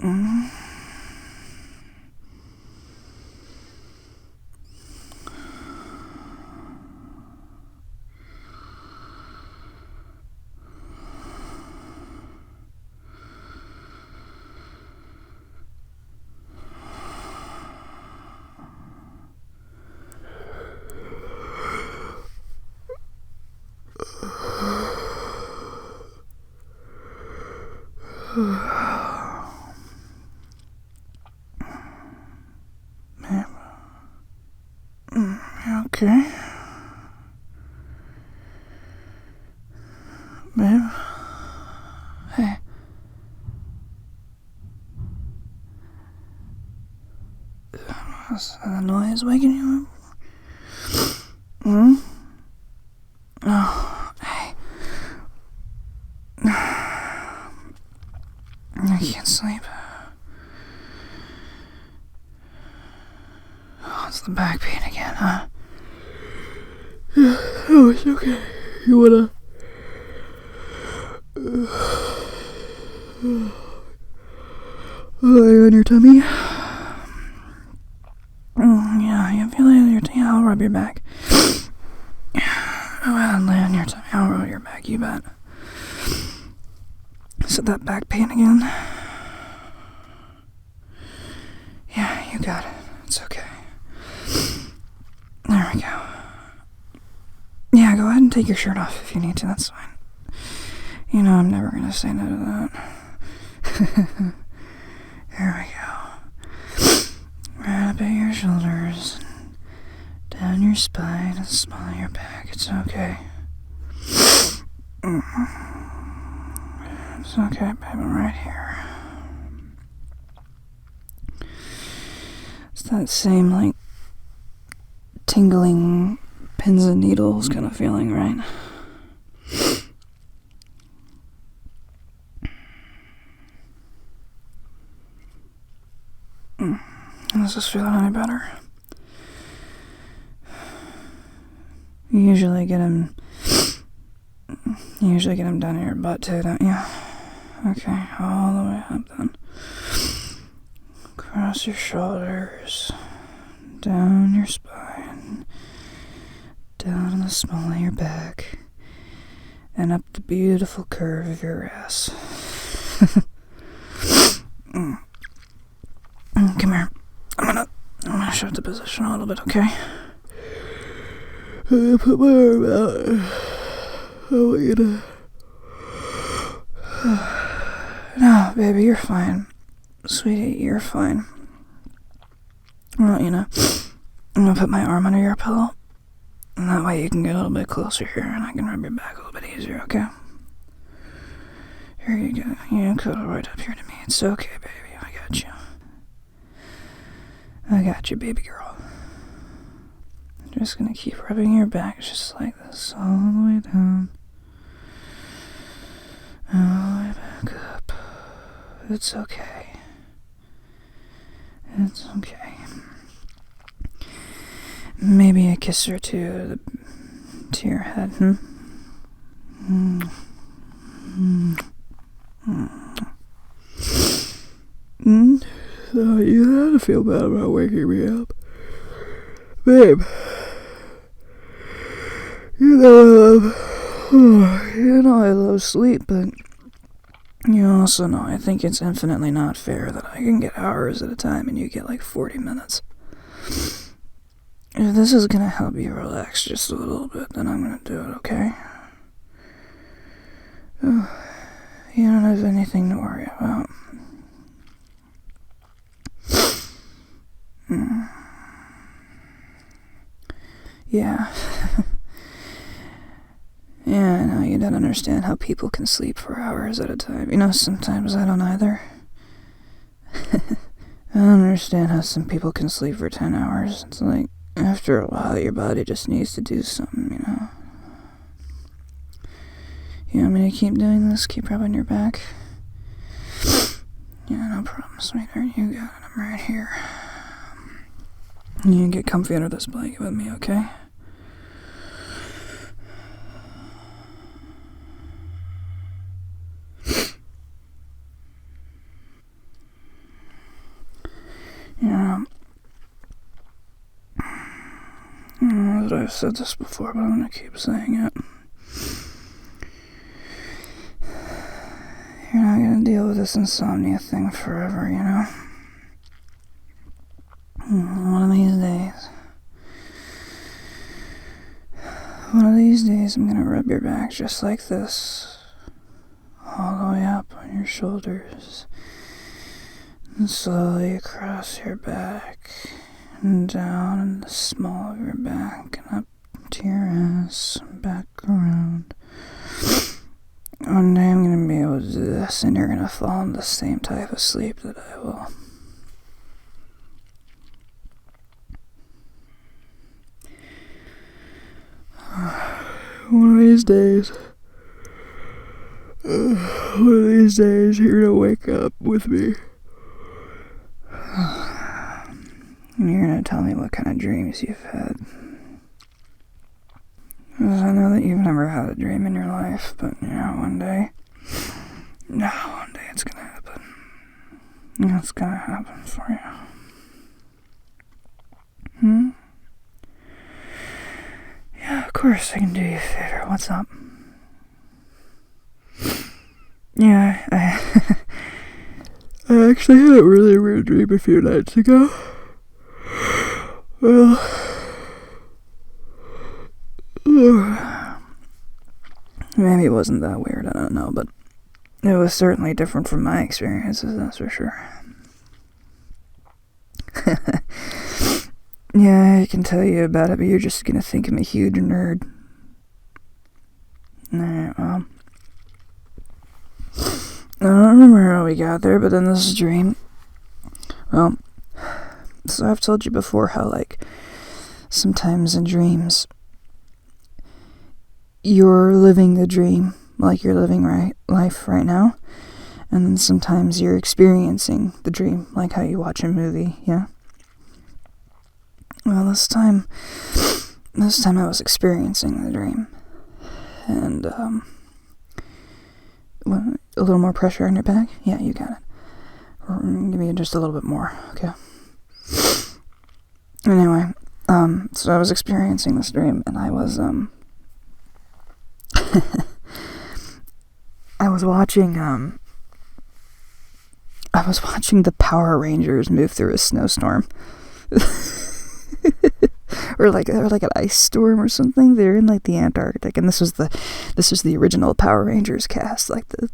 Mm. Babe. You okay? Babe? Hey. Is that noise waking you up? Hmm? Oh, hey. I can't sleep. Oh, it's the back pain again, huh? Oh, it's okay. You wanna... lay on your tummy? Yeah, you feel it on your tummy. I'll rub your back. Go ahead and lay on your tummy. I'll rub your back, you bet. Is it that back pain again? Yeah, you got it. It's okay. There we go. Yeah, go ahead and take your shirt off if you need to. That's fine. You know I'm never gonna say no to that. There we go. Right up at your shoulders, down your spine, and small of your back. It's okay. It's okay, babe. I'm right here. It's that same, like, tingling pins and needles kind of feeling, right? Does this feel any better? You usually get them down in your butt too, don't you? Okay, all the way up then. Across your shoulders, down your spine, down the small of your back, and up the beautiful curve of your ass. Come here. I'm gonna shift the position a little bit, okay? I'm gonna put my arm out. I want you to... No, baby, you're fine. Sweetie, you're fine. I want you to... I'm gonna put my arm under your pillow. And that way you can get a little bit closer here and I can rub your back a little bit easier, okay? Here you go. You cuddle right up here to me. It's okay, baby. I got you. I got you, baby girl. I'm just gonna keep rubbing your back just like this, all the way down. All the way back up. It's okay. It's okay. Maybe a kiss or two to your head, So you have to feel bad about waking me up. Babe. You know I love sleep, but you also know I think it's infinitely not fair that I can get hours at a time and you get like 40 minutes. If this is gonna help you relax just a little bit, then I'm gonna do it, okay? You don't have anything to worry about. Yeah. Yeah, I know you don't understand how people can sleep for hours at a time. You know, sometimes I don't either. I don't understand how some people can sleep for 10 hours. It's like, after a while, your body just needs to do something, you know? You want me to keep doing this? Keep rubbing your back? Yeah, no problem, sweetheart. You got it. I'm right here. You can get comfy under this blanket with me, okay? know, I know that I've said this before, but I'm gonna keep saying it. You're not gonna deal with this insomnia thing forever, you know? One of these days, I'm gonna rub your back just like this, all the way up on your shoulders, and slowly across your back, and down in the small of your back, and up to your ass, and back around. One day I'm gonna be able to do this, and you're gonna fall into the same type of sleep that I will. One of these days, you're gonna wake up with me. And you're gonna tell me what kind of dreams you've had. Because I know that you've never had a dream in your life, but, you know, one day it's gonna happen. It's gonna happen for you. Yeah, of course I can do you a favor. What's up? Yeah, I actually had a really weird dream a few nights ago. Well, maybe it wasn't that weird, I don't know, but it was certainly different from my experiences, that's for sure. Yeah, I can tell you about it, but you're just gonna think I'm a huge nerd. Alright, well, I don't remember how we got there, but in this dream, well, so I've told you before how, like, sometimes in dreams, you're living the dream, like you're living life right now, and then sometimes you're experiencing the dream, like how you watch a movie, yeah? Well, this time I was experiencing the dream, and, a little more pressure on your back? Yeah, you got it. Give me just a little bit more, okay? Anyway, so I was experiencing this dream, and I was watching the Power Rangers move through a snowstorm. or like an ice storm or something. They're in like the Antarctic, and this was the original Power Rangers cast, like the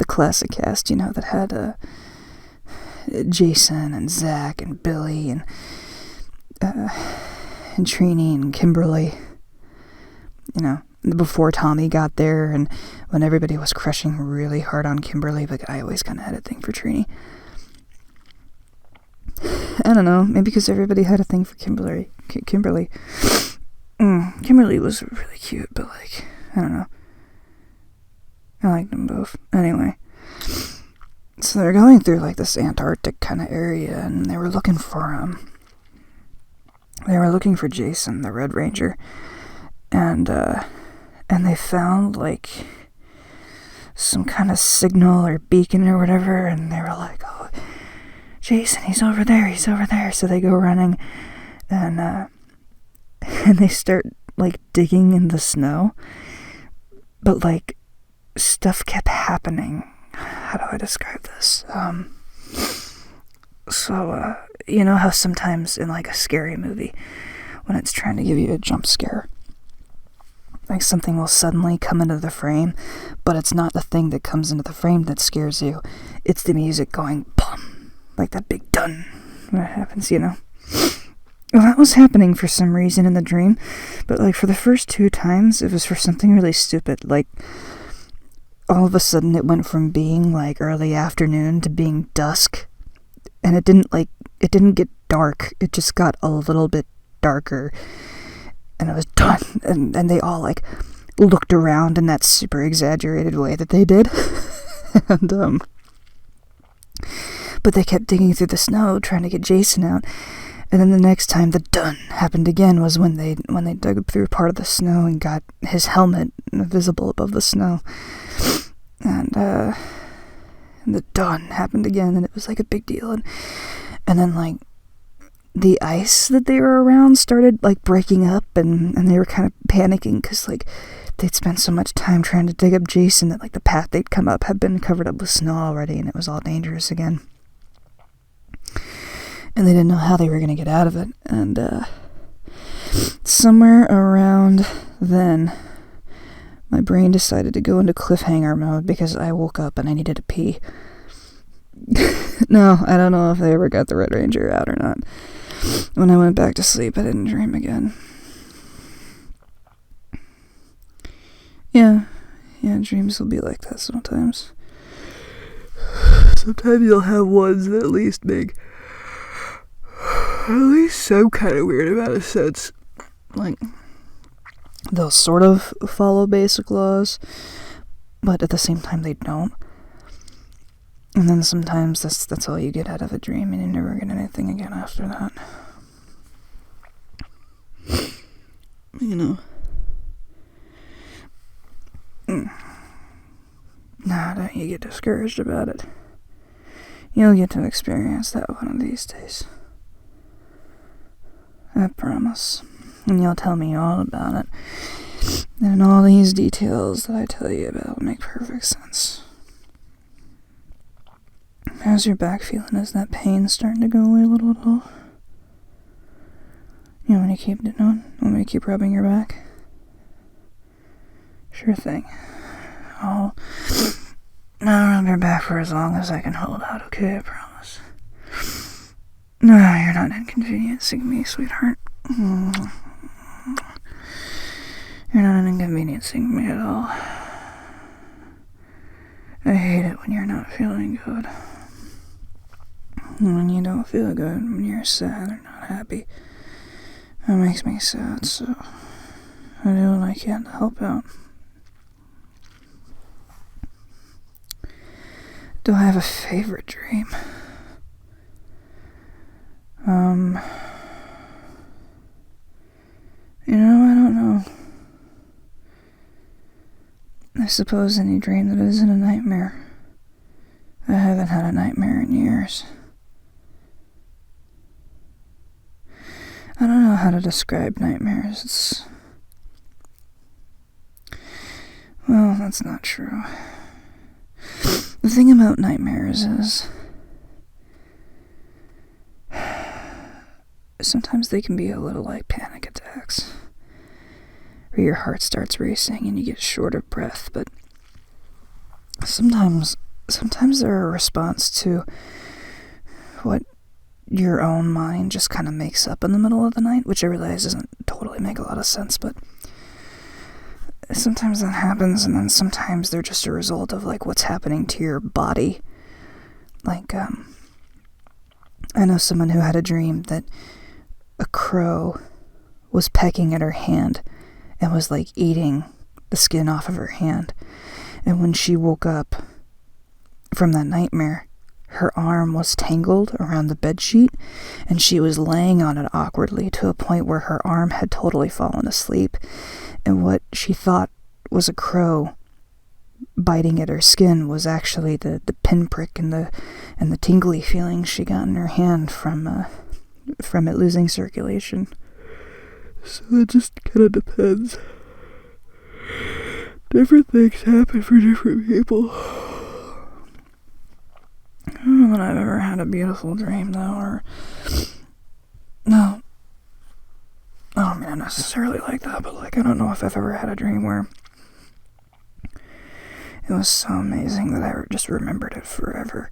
classic cast, you know, that had Jason and Zach and Billy and Trini and Kimberly, you know, before Tommy got there, and when everybody was crushing really hard on Kimberly, but I always kind of had a thing for Trini. I don't know, maybe because everybody had a thing for Kimberly. Kimberly was really cute, but, like, I don't know. I liked them both. Anyway, so they're going through, like, this Antarctic kind of area, and they were looking for Jason, the Red Ranger, and they found, like, some kind of signal or beacon or whatever, and they were like, oh, Jason, he's over there, so they go running, and they start, like, digging in the snow, but, like, stuff kept happening. How do I describe this? So, you know how sometimes in, like, a scary movie, when it's trying to give you a jump scare, like, something will suddenly come into the frame, but it's not the thing that comes into the frame that scares you, it's the music going bum, like that big dun that happens, you know. Well, that was happening for some reason in the dream, but, like, for the first 2 times, it was for something really stupid, like, all of a sudden it went from being, like, early afternoon to being dusk, and it didn't get dark, it just got a little bit darker, and it was done, and they all, like, looked around in that super exaggerated way that they did, and, but they kept digging through the snow, trying to get Jason out, and then the next time the done happened again was when they dug through part of the snow and got his helmet visible above the snow, and the done happened again, and it was like a big deal, and then, like, the ice that they were around started, like, breaking up, and they were kind of panicking because, like, they'd spent so much time trying to dig up Jason that, like, the path they'd come up had been covered up with snow already, and it was all dangerous again. And they didn't know how they were going to get out of it. And somewhere around then, my brain decided to go into cliffhanger mode because I woke up and I needed to pee. No, I don't know if they ever got the Red Ranger out or not. When I went back to sleep, I didn't dream again. Yeah, dreams will be like that sometimes. Sometimes you'll have ones that at least make some kind of weird amount of sense. Like, they'll sort of follow basic laws, but at the same time they don't. And then sometimes that's all you get out of a dream, and you never get anything again after that. You know. Nah, don't you get discouraged about it. You'll get to experience that one of these days. I promise. And you'll tell me all about it. And all these details that I tell you about make perfect sense. How's your back feeling? Is that pain starting to go away a little at all? You want me to keep it on? Want me to keep rubbing your back? Sure thing. I'll rub your back for as long as I can hold out, okay? I promise. No, you're not inconveniencing me, sweetheart. You're not inconveniencing me at all. I hate it when you're not feeling good. When you don't feel good, when you're sad or not happy. That makes me sad, so I do what I can to help out. Do I have a favorite dream? I don't know. I suppose any dream that isn't a nightmare. I haven't had a nightmare in years. I don't know how to describe nightmares. Well, that's not true. The thing about nightmares is sometimes they can be a little like panic attacks, where your heart starts racing and you get short of breath, but sometimes they're a response to what your own mind just kind of makes up in the middle of the night, which I realize doesn't totally make a lot of sense, but sometimes that happens, and then sometimes they're just a result of, like, what's happening to your body. Like, I know someone who had a dream that a crow was pecking at her hand and was, like, eating the skin off of her hand. And when she woke up from that nightmare, her arm was tangled around the bedsheet, and she was laying on it awkwardly to a point where her arm had totally fallen asleep. And what she thought was a crow biting at her skin was actually the pinprick and the tingly feeling she got in her hand from it losing circulation. So it just kind of depends. Different things happen for different people. I don't know that I've ever had a beautiful dream, though, or... No. I don't mean it necessarily like that, but, like, I don't know if I've ever had a dream where it was so amazing that I just remembered it forever.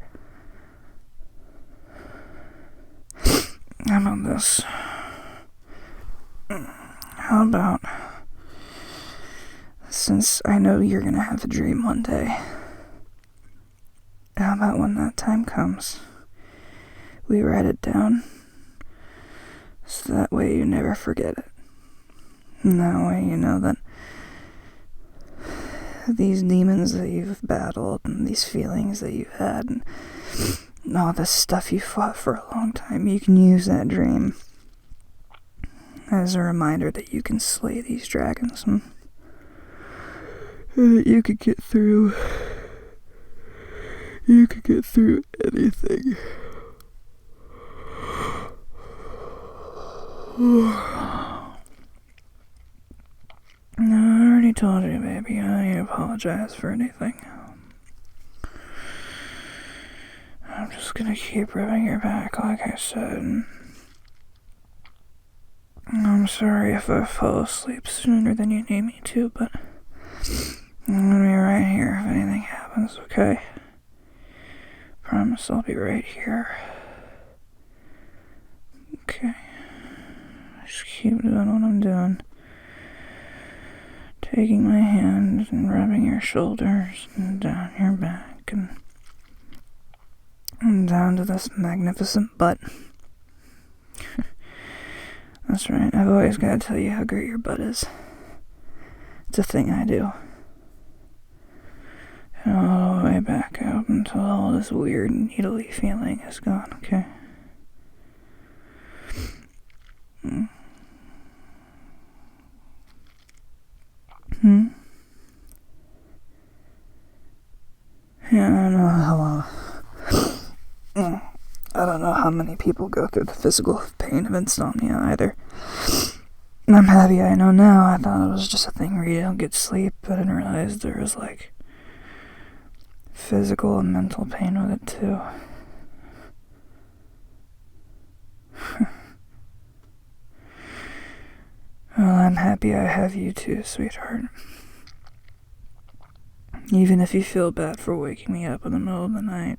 How about this? How about, since I know you're gonna have a dream one day, how about when that time comes, we write it down, so that way you never forget it. And that way you know that these demons that you've battled, and these feelings that you've had, and all this stuff you fought for a long time, you can use that dream as a reminder that you can slay these dragons, and that you could get through anything. No, I already told you, baby. I don't need to apologize for anything. I'm just gonna keep rubbing your back, like I said. I'm sorry if I fall asleep sooner than you need me to, but I'm gonna be right here if anything happens, okay? Promise I'll be right here. Okay. Just keep doing what I'm doing. Taking my hand and rubbing your shoulders and down your back and down to this magnificent butt. That's right, I've always got to tell you how great your butt is. It's a thing I do. And all the way back up until all this weird needly feeling is gone, okay? Yeah, I don't know how many people go through the physical pain of insomnia either. I'm happy I know now. I thought it was just a thing where you don't get sleep, but I didn't realize there was like physical and mental pain with it too. Well, I'm happy I have you too, sweetheart. Even if you feel bad for waking me up in the middle of the night.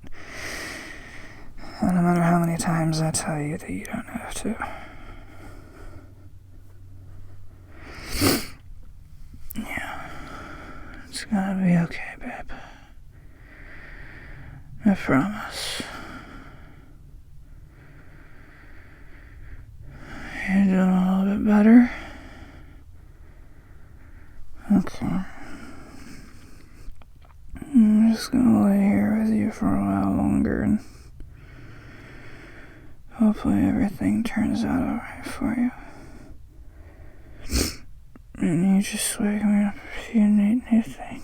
And no matter how many times I tell you that you don't have to. Yeah. It's gonna be okay, babe. I promise. You're doing a little bit better? Okay. I'm just gonna lay here with you for a while longer and hopefully everything turns out alright for you. And you just wake me up if you need anything.